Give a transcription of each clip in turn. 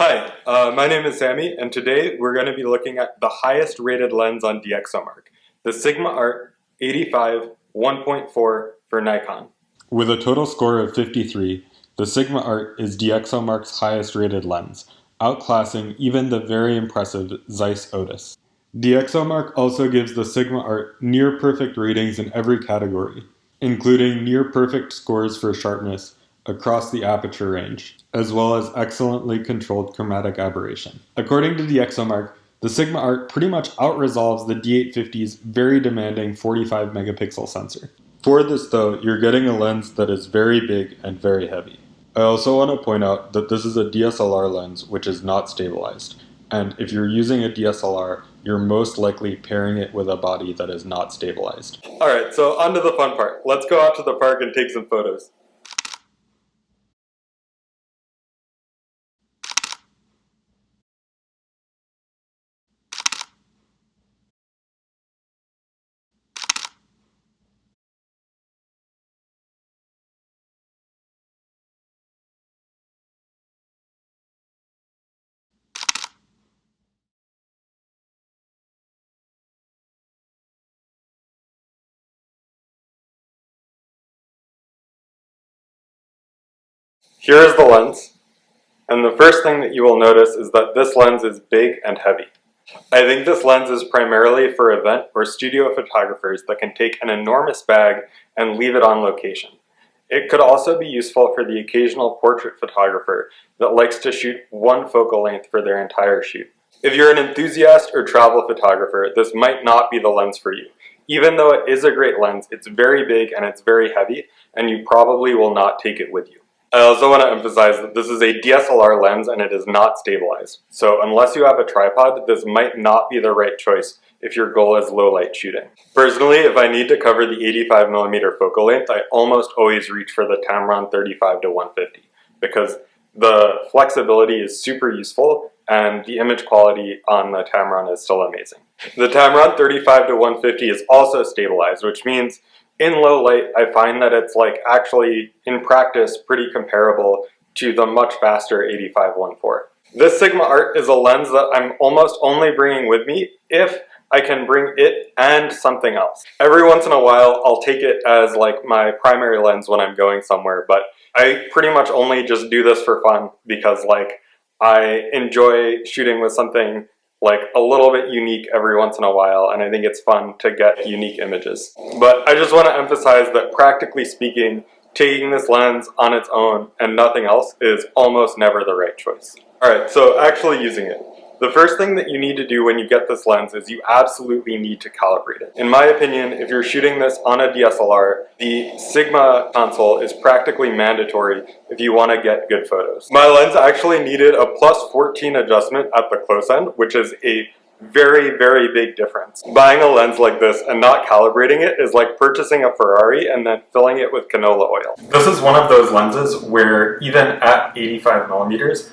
Hi, my name is Sammy, and today we're going to be looking at the highest rated lens on DXOMark, the Sigma Art 85 1.4 for Nikon. With a total score of 53, the Sigma Art is DXOMark's highest rated lens, outclassing even the very impressive Zeiss Otis. DXOMark also gives the Sigma Art near-perfect ratings in every category, including near-perfect scores for sharpness across the aperture range, as well as excellently controlled chromatic aberration. According to DXOMark, the Sigma Art pretty much outresolves the D850's very demanding 45 megapixel sensor. For this though, you're getting a lens that is very big and very heavy. I also want to point out that this is a DSLR lens which is not stabilized, and if you're using a DSLR, you're most likely pairing it with a body that is not stabilized. Alright, so on to the fun part. Let's go out to the park and take some photos. Here is the lens, and the first thing that you will notice is that this lens is big and heavy. I think this lens is primarily for event or studio photographers that can take an enormous bag and leave it on location. It could also be useful for the occasional portrait photographer that likes to shoot one focal length for their entire shoot. If you're an enthusiast or travel photographer, this might not be the lens for you. Even though it is a great lens, it's very big and it's very heavy, and you probably will not take it with you. I also want to emphasize that this is a DSLR lens and it is not stabilized. So unless you have a tripod, this might not be the right choice if your goal is low light shooting. Personally, if I need to cover the 85mm focal length, I almost always reach for the Tamron 35 to 150 because the flexibility is super useful and the image quality on the Tamron is still amazing. The Tamron 35 to 150 is also stabilized, which means in low light, I find that it's actually, in practice, pretty comparable to the much faster 85-1.4. This Sigma Art is a lens that I'm almost only bringing with me if I can bring it and something else. Every once in a while, I'll take it as my primary lens when I'm going somewhere, but I pretty much only just do this for fun because I enjoy shooting with something a little bit unique every once in a while, and I think it's fun to get unique images. But I just want to emphasize that practically speaking, taking this lens on its own and nothing else is almost never the right choice. Alright, so actually using it. The first thing that you need to do when you get this lens is you absolutely need to calibrate it. In my opinion, if you're shooting this on a DSLR, the Sigma console is practically mandatory if you want to get good photos. My lens actually needed a +14 adjustment at the close end, which is a very, very big difference. Buying a lens like this and not calibrating it is like purchasing a Ferrari and then filling it with canola oil. This is one of those lenses where even at 85mm,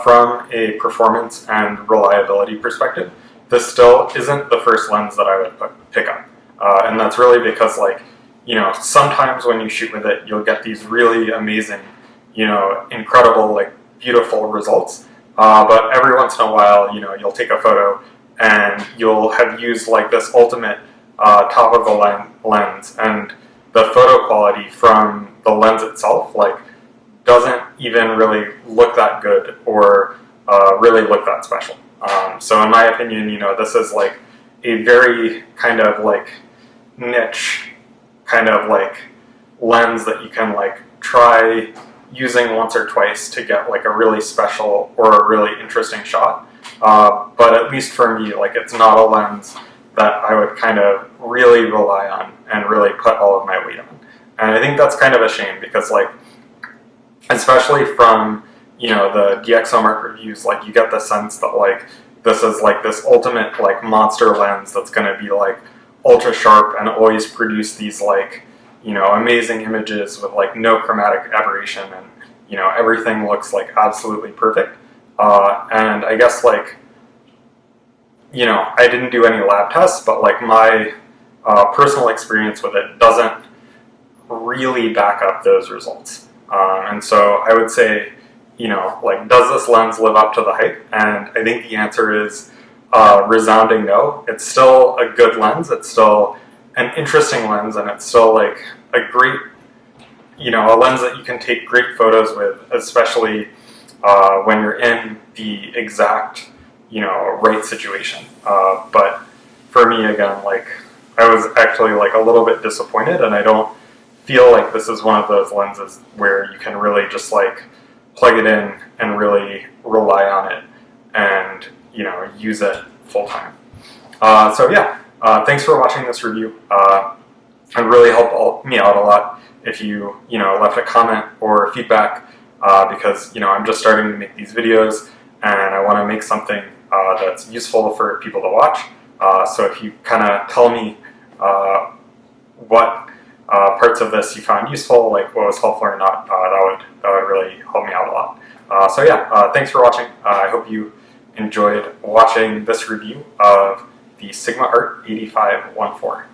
from a performance and reliability perspective, this still isn't the first lens that I would pick up. And that's really because sometimes when you shoot with it, you'll get these really amazing, incredible, beautiful results. But every once in a while, you'll take a photo and you'll have used this ultimate top of the lens, and the photo quality from the lens itself, doesn't even really look that good or really look that special. So in my opinion, this is a very kind of niche kind of lens that you can try using once or twice to get a really special or a really interesting shot. But at least for me, it's not a lens that I would kind of really rely on and really put all of my weight on. And I think that's kind of a shame because especially from the DXOMark reviews, you get the sense that this is this ultimate monster lens that's going to be ultra sharp and always produce these amazing images with no chromatic aberration, and everything looks absolutely perfect. And I guess I didn't do any lab tests, but my personal experience with it doesn't really back up those results. And so I would say, like, does this lens live up to the hype? And I think the answer is resounding no. It's still a good lens. It's still an interesting lens, and it's still like a great, a lens that you can take great photos with, especially when you're in the exact, right situation. But for me, again, like, I was actually like a little bit disappointed, and I don't feel like this is one of those lenses where you can really just like plug it in and really rely on it and use it full time. So yeah, thanks for watching this review. It really helped me out a lot if you left a comment or feedback, because I'm just starting to make these videos and I want to make something that's useful for people to watch. So if you kind of tell me what parts of this you found useful, like what was helpful or not, that would really help me out a lot. So yeah, thanks for watching. I hope you enjoyed watching this review of the Sigma Art 8514.